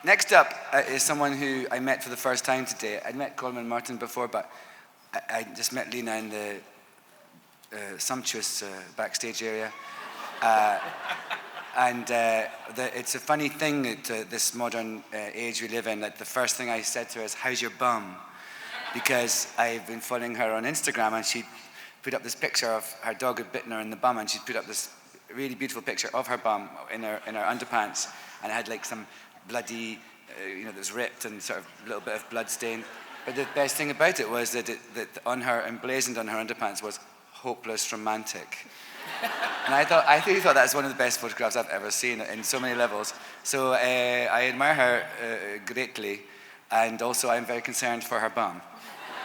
Next up is someone who I met for the first time today. I'd met Coleman Martin before, but I just met Lena in the sumptuous backstage area. It's a funny thing at this modern age we live in, that the first thing I said to her is, "How's your bum?" Because I've been following her on Instagram, and she put up this picture of her dog had bitten her in the bum, and she'd put up this really beautiful picture of her bum in her underpants, and it had like some bloody, that was ripped and sort of a little bit of blood stain. But the best thing about it was that on her, emblazoned on her underpants, was "hopeless romantic." And I really thought that's one of the best photographs I've ever seen in so many levels. So I admire her greatly, and also I'm very concerned for her bum.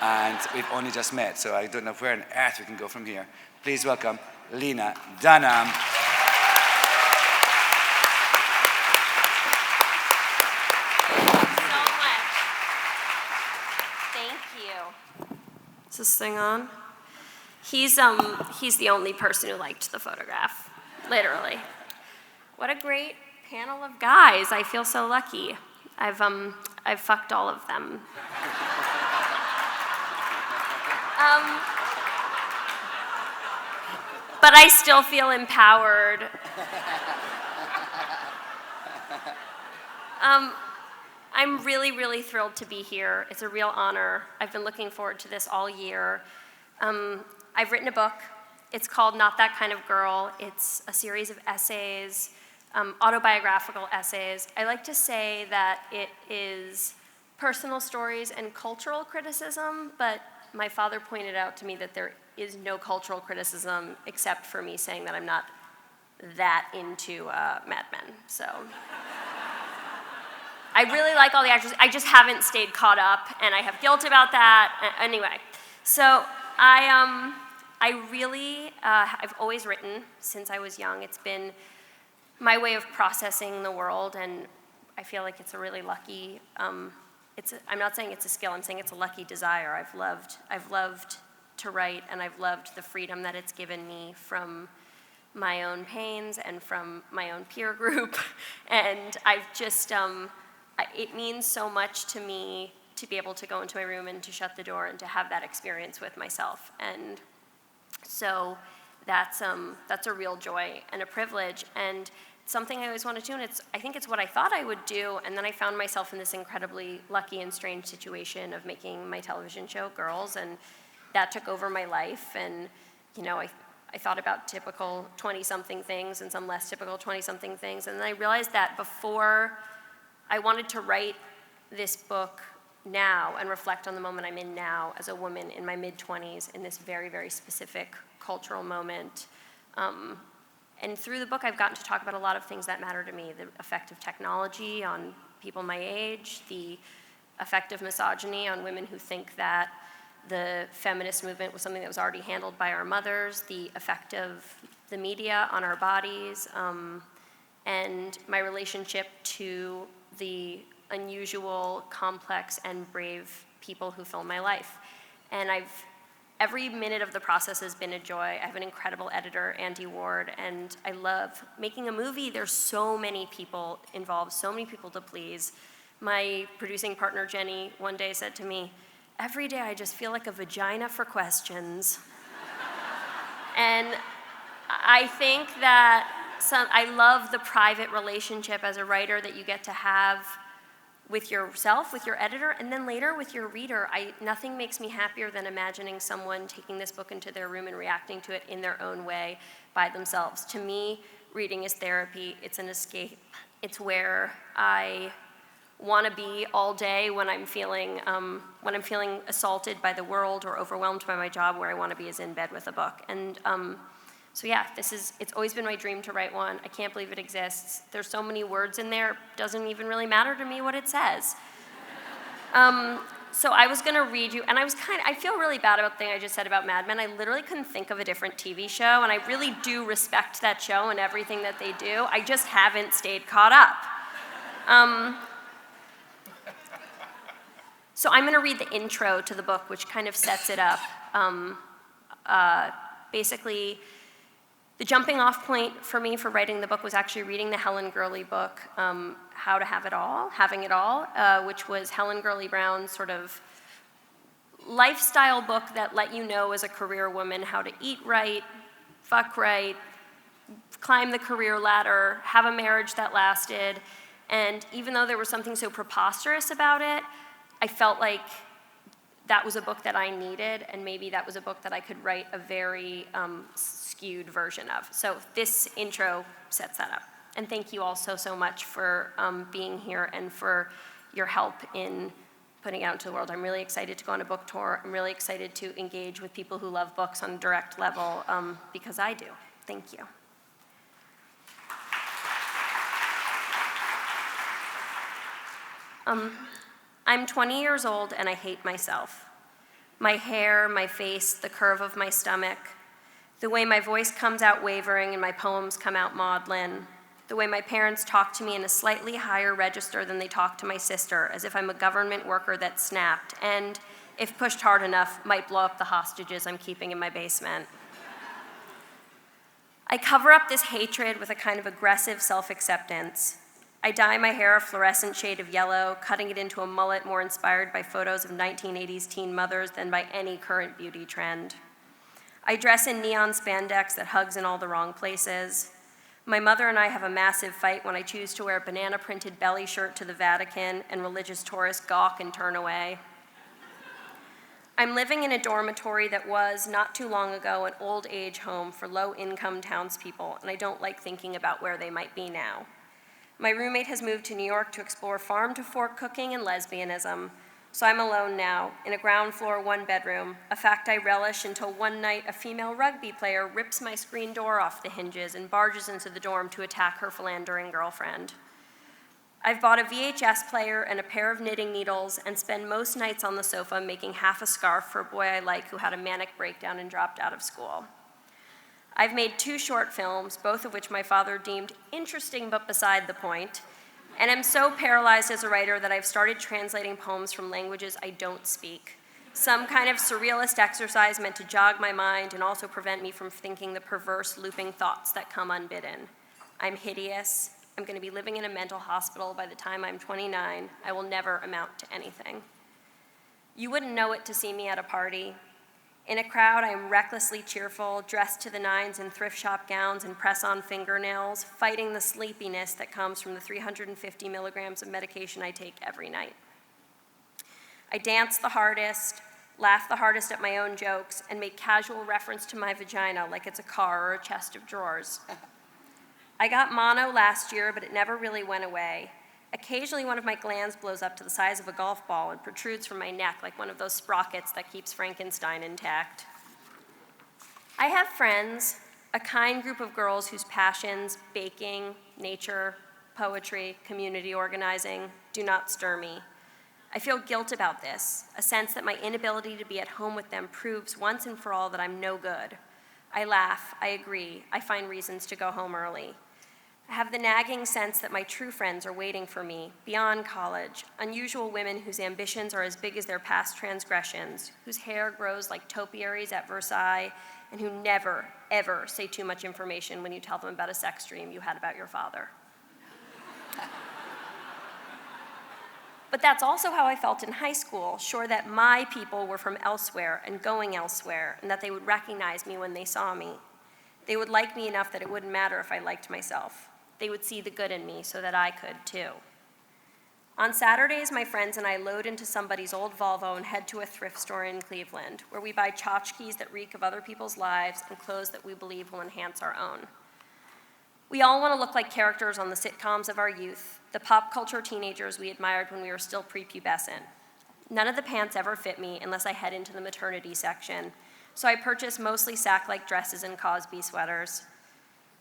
And we've only just met, so I don't know where on earth we can go from here. Please welcome Lena Dunham. So much. Thank you. Is this thing on? He's the only person who liked the photograph, literally. What a great panel of guys. I feel so lucky. I've fucked all of them. But I still feel empowered. I'm really, really thrilled to be here. It's a real honor. I've been looking forward to this all year. I've written a book. It's called Not That Kind of Girl. It's a series of essays, autobiographical essays. I like to say that it is personal stories and cultural criticism, but my father pointed out to me that there is no cultural criticism except for me saying that I'm not that into Mad Men. So I really like all the actors. I just haven't stayed caught up, and I have guilt about that. Anyway, so I've always written since I was young. It's been my way of processing the world, and I feel like it's a really lucky, I'm not saying it's a skill, I'm saying it's a lucky desire. I've loved to write, and I've loved the freedom that it's given me from my own pains and from my own peer group. And I've just, it means so much to me to be able to go into my room and to shut the door and to have that experience with myself. And so that's a real joy and a privilege, and something I always wanted to do, and I think it's what I thought I would do, and then I found myself in this incredibly lucky and strange situation of making my television show, Girls, and that took over my life, and I thought about typical 20-something things and some less typical 20-something things, and then I realized that before I wanted to write this book now and reflect on the moment I'm in now as a woman in my mid-20s in this very, very specific cultural moment. And through the book, I've gotten to talk about a lot of things that matter to me: the effect of technology on people my age, the effect of misogyny on women who think that the feminist movement was something that was already handled by our mothers, the effect of the media on our bodies, and my relationship to the unusual, complex, and brave people who fill my life. And every minute of the process has been a joy. I have an incredible editor, Andy Ward, and I love making a movie. There's so many people involved, so many people to please. My producing partner, Jenny, one day said to me, "Every day I just feel like a vagina for questions." And I think that I love the private relationship as a writer that you get to have with yourself, with your editor, and then later with your reader. Nothing makes me happier than imagining someone taking this book into their room and reacting to it in their own way by themselves. To me, reading is therapy. It's an escape. It's where I want to be all day when I'm feeling assaulted by the world or overwhelmed by my job. Where I want to be is in bed with a book. And so yeah, it's always been my dream to write one. I can't believe it exists. There's so many words in there, it doesn't even really matter to me what it says. So I was gonna read you, and I feel really bad about the thing I just said about Mad Men. I literally couldn't think of a different TV show, and I really do respect that show and everything that they do. I just haven't stayed caught up. So I'm gonna read the intro to the book, which kind of sets it up. Basically, The jumping off point for me for writing the book was actually reading the Helen Gurley book, How to Have It All, Having It All, which was Helen Gurley Brown's sort of lifestyle book that let you know as a career woman how to eat right, fuck right, climb the career ladder, have a marriage that lasted. And even though there was something so preposterous about it, I felt like that was a book that I needed, and maybe that was a book that I could write a very skewed version of. So this intro sets that up. And thank you all so much for being here and for your help in putting it out into the world. I'm really excited to go on a book tour. I'm really excited to engage with people who love books on a direct level, because I do. Thank you. I'm 20 years old and I hate myself. My hair, my face, the curve of my stomach, the way my voice comes out wavering and my poems come out maudlin, the way my parents talk to me in a slightly higher register than they talk to my sister, as if I'm a government worker that snapped and, if pushed hard enough, might blow up the hostages I'm keeping in my basement. I cover up this hatred with a kind of aggressive self-acceptance. I dye my hair a fluorescent shade of yellow, cutting it into a mullet more inspired by photos of 1980s teen mothers than by any current beauty trend. I dress in neon spandex that hugs in all the wrong places. My mother and I have a massive fight when I choose to wear a banana-printed belly shirt to the Vatican and religious tourists gawk and turn away. I'm living in a dormitory that was, not too long ago, an old age home for low-income townspeople, and I don't like thinking about where they might be now. My roommate has moved to New York to explore farm-to-fork cooking and lesbianism, so I'm alone now, in a ground floor, one bedroom, a fact I relish until one night a female rugby player rips my screen door off the hinges and barges into the dorm to attack her philandering girlfriend. I've bought a VHS player and a pair of knitting needles and spend most nights on the sofa making half a scarf for a boy I like who had a manic breakdown and dropped out of school. I've made 2 short films, both of which my father deemed interesting but beside the point, and am so paralyzed as a writer that I've started translating poems from languages I don't speak, some kind of surrealist exercise meant to jog my mind and also prevent me from thinking the perverse, looping thoughts that come unbidden. I'm hideous. I'm going to be living in a mental hospital by the time I'm 29. I will never amount to anything. You wouldn't know it to see me at a party. In a crowd, I am recklessly cheerful, dressed to the nines in thrift shop gowns and press-on fingernails, fighting the sleepiness that comes from the 350 milligrams of medication I take every night. I dance the hardest, laugh the hardest at my own jokes, and make casual reference to my vagina like it's a car or a chest of drawers. I got mono last year, but it never really went away. Occasionally, one of my glands blows up to the size of a golf ball and protrudes from my neck like one of those sprockets that keeps Frankenstein intact. I have friends, a kind group of girls whose passions, baking, nature, poetry, community organizing, do not stir me. I feel guilt about this, a sense that my inability to be at home with them proves once and for all that I'm no good. I laugh, I agree, I find reasons to go home early. I have the nagging sense that my true friends are waiting for me, beyond college, unusual women whose ambitions are as big as their past transgressions, whose hair grows like topiaries at Versailles, and who never, ever say too much information when you tell them about a sex dream you had about your father. But that's also how I felt in high school, sure that my people were from elsewhere and going elsewhere, and that they would recognize me when they saw me. They would like me enough that it wouldn't matter if I liked myself. They would see the good in me so that I could too. On Saturdays, my friends and I load into somebody's old Volvo and head to a thrift store in Cleveland, where we buy tchotchkes that reek of other people's lives and clothes that we believe will enhance our own. We all want to look like characters on the sitcoms of our youth, the pop culture teenagers we admired when we were still prepubescent. None of the pants ever fit me unless I head into the maternity section, so I purchase mostly sack-like dresses and Cosby sweaters.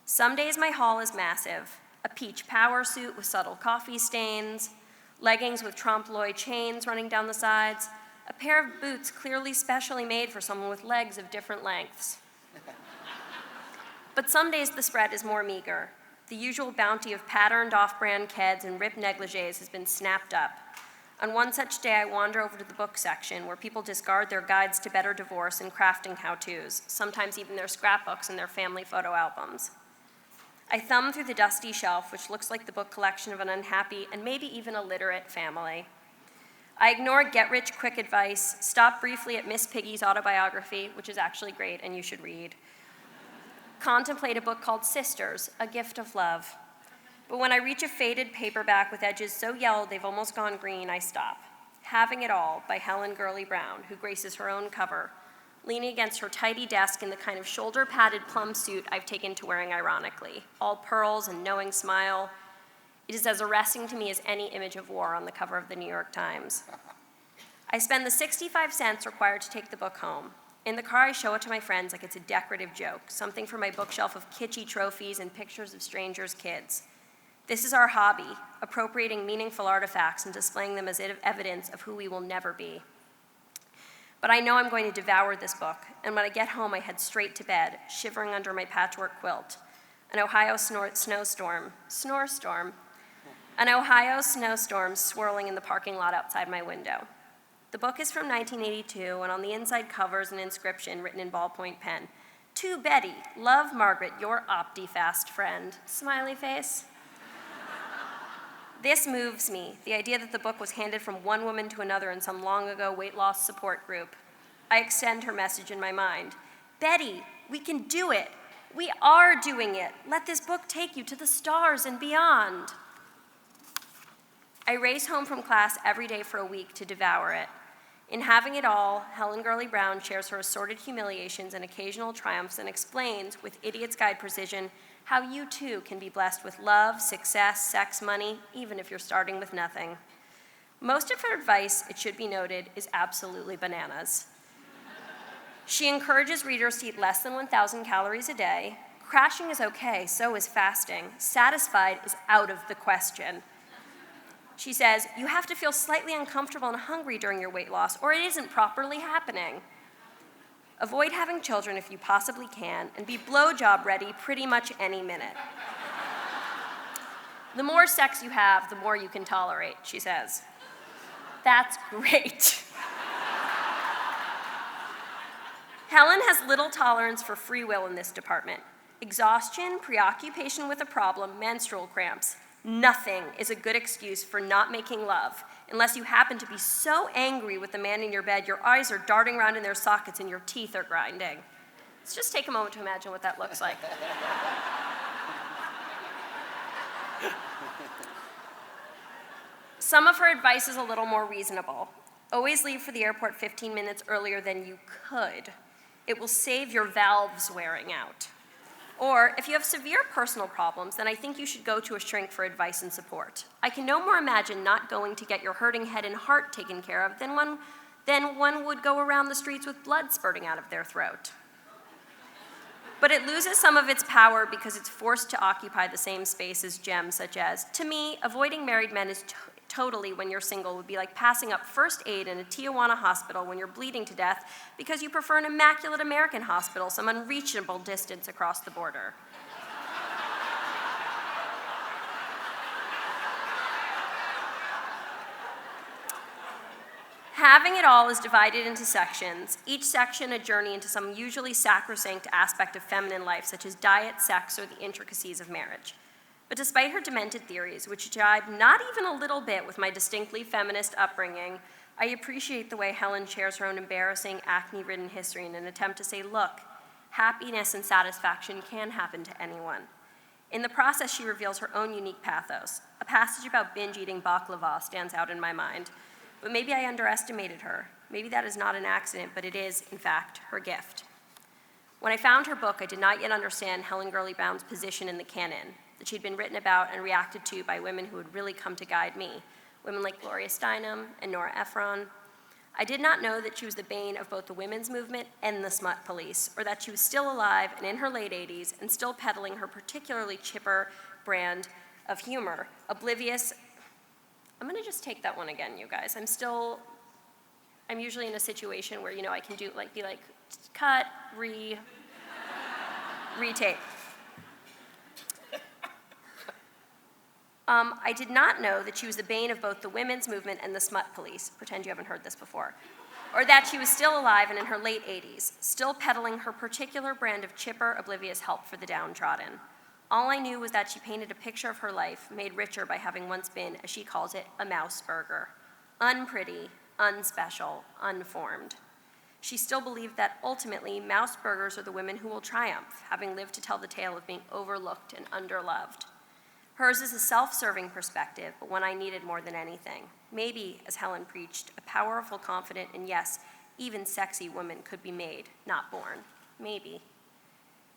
Some days my haul is massive: a peach power suit with subtle coffee stains, leggings with trompe-l'oeil chains running down the sides, a pair of boots clearly specially made for someone with legs of different lengths. But some days the spread is more meager. The usual bounty of patterned off-brand keds and ripped negligés has been snapped up. On one such day, I wander over to the book section where people discard their guides to better divorce and crafting how-tos, sometimes even their scrapbooks and their family photo albums. I thumb through the dusty shelf, which looks like the book collection of an unhappy and maybe even illiterate family. I ignore get-rich-quick advice, stop briefly at Miss Piggy's autobiography, which is actually great and you should read, contemplate a book called Sisters, A Gift of Love. But when I reach a faded paperback with edges so yellow they've almost gone green, I stop. Having It All by Helen Gurley Brown, who graces her own cover, leaning against her tidy desk in the kind of shoulder-padded plum suit I've taken to wearing ironically, all pearls and knowing smile. It is as arresting to me as any image of war on the cover of the New York Times. I spend the 65 cents required to take the book home. In the car, I show it to my friends like it's a decorative joke, something for my bookshelf of kitschy trophies and pictures of strangers' kids. This is our hobby, appropriating meaningful artifacts and displaying them as evidence of who we will never be. But I know I'm going to devour this book, and when I get home, I head straight to bed, shivering under my patchwork quilt. An Ohio snowstorm swirling in the parking lot outside my window. The book is from 1982, and on the inside cover is an inscription written in ballpoint pen. To Betty, love Margaret, your OptiFast friend. Smiley face. This moves me, the idea that the book was handed from one woman to another in some long ago weight loss support group. I extend her message in my mind. Betty, we can do it. We are doing it. Let this book take you to the stars and beyond. I race home from class every day for a week to devour it. In Having It All, Helen Gurley Brown shares her assorted humiliations and occasional triumphs and explains, with idiot's guide precision, how you too can be blessed with love, success, sex, money, even if you're starting with nothing. Most of her advice, it should be noted, is absolutely bananas. She encourages readers to eat less than 1,000 calories a day. Crashing is okay, so is fasting. Satisfied is out of the question. She says, you have to feel slightly uncomfortable and hungry during your weight loss, or it isn't properly happening. Avoid having children if you possibly can, and be blowjob ready pretty much any minute. The more sex you have, the more you can tolerate, she says. That's great. Helen has little tolerance for free will in this department. Exhaustion, preoccupation with a problem, menstrual cramps. Nothing is a good excuse for not making love, unless you happen to be so angry with the man in your bed, your eyes are darting around in their sockets and your teeth are grinding. Let's just take a moment to imagine what that looks like. Some of her advice is a little more reasonable. Always leave for the airport 15 minutes earlier than you could. It will save your valves wearing out. Or, if you have severe personal problems, then I think you should go to a shrink for advice and support. I can no more imagine not going to get your hurting head and heart taken care of than one would go around the streets with blood spurting out of their throat. But it loses some of its power because it's forced to occupy the same space as gems such as, to me, avoiding married men is totally, when you're single, would be like passing up first aid in a Tijuana hospital when you're bleeding to death because you prefer an immaculate American hospital some unreachable distance across the border. Having It All is divided into sections, each section a journey into some usually sacrosanct aspect of feminine life, such as diet, sex, or the intricacies of marriage. But despite her demented theories, which jibe not even a little bit with my distinctly feminist upbringing, I appreciate the way Helen shares her own embarrassing, acne-ridden history in an attempt to say, look, happiness and satisfaction can happen to anyone. In the process, she reveals her own unique pathos. A passage about binge-eating baklava stands out in my mind. But maybe I underestimated her. Maybe that is not an accident, but it is, in fact, her gift. When I found her book, I did not yet understand Helen Gurley Brown's position in the canon, that she'd been written about and reacted to by women who had really come to guide me, women like Gloria Steinem and Nora Ephron. I did not know that she was the bane of both the women's movement and the smut police, or that she was still alive and in her late 80s and still peddling her particularly chipper brand of humor, oblivious. I'm gonna just take that one again, you guys. I'm usually in a situation where, I can be like, cut, retape. I did not know that she was the bane of both the women's movement and the smut police. Pretend you haven't heard this before. Or that she was still alive and in her late 80s, still peddling her particular brand of chipper, oblivious help for the downtrodden. All I knew was that she painted a picture of her life, made richer by having once been, as she calls it, a mouse burger. Unpretty, unspecial, unformed. She still believed that ultimately, mouse burgers are the women who will triumph, having lived to tell the tale of being overlooked and underloved. Hers is a self-serving perspective, but one I needed more than anything. Maybe, as Helen preached, a powerful, confident, and yes, even sexy woman could be made, not born. Maybe.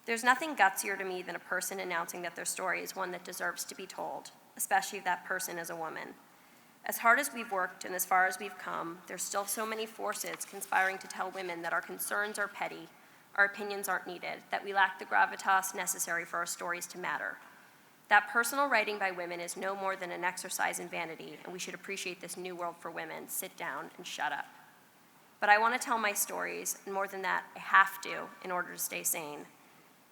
There's nothing gutsier to me than a person announcing that their story is one that deserves to be told, especially if that person is a woman. As hard as we've worked and as far as we've come, there's still so many forces conspiring to tell women that our concerns are petty, our opinions aren't needed, that we lack the gravitas necessary for our stories to matter. That personal writing by women is no more than an exercise in vanity, and we should appreciate this new world for women. Sit down and shut up. But I want to tell my stories, and more than that, I have to in order to stay sane.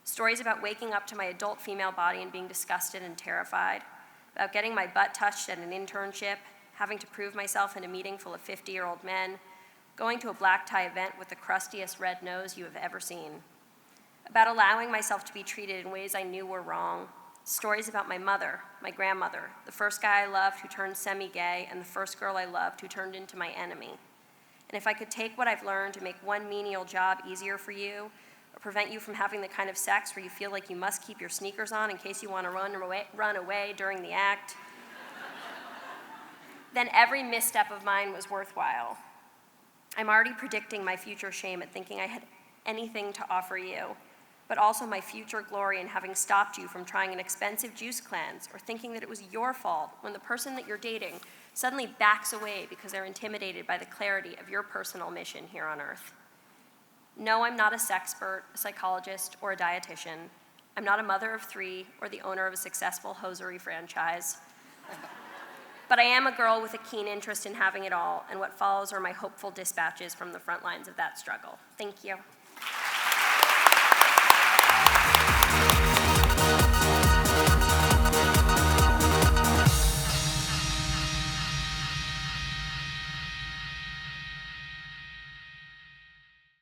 Stories about waking up to my adult female body and being disgusted and terrified, about getting my butt touched at an internship, having to prove myself in a meeting full of 50-year-old men, going to a black tie event with the crustiest red nose you have ever seen, about allowing myself to be treated in ways I knew were wrong. Stories about my mother, my grandmother, the first guy I loved who turned semi-gay, and the first girl I loved who turned into my enemy. And if I could take what I've learned to make one menial job easier for you, or prevent you from having the kind of sex where you feel like you must keep your sneakers on in case you want to run away during the act, then every misstep of mine was worthwhile. I'm already predicting my future shame at thinking I had anything to offer you, but also my future glory in having stopped you from trying an expensive juice cleanse or thinking that it was your fault when the person that you're dating suddenly backs away because they're intimidated by the clarity of your personal mission here on Earth. No, I'm not a sexpert, a psychologist, or a dietitian. I'm not a mother of 3 or the owner of a successful hosiery franchise. But I am a girl with a keen interest in having it all, and what follows are my hopeful dispatches from the front lines of that struggle. Thank you.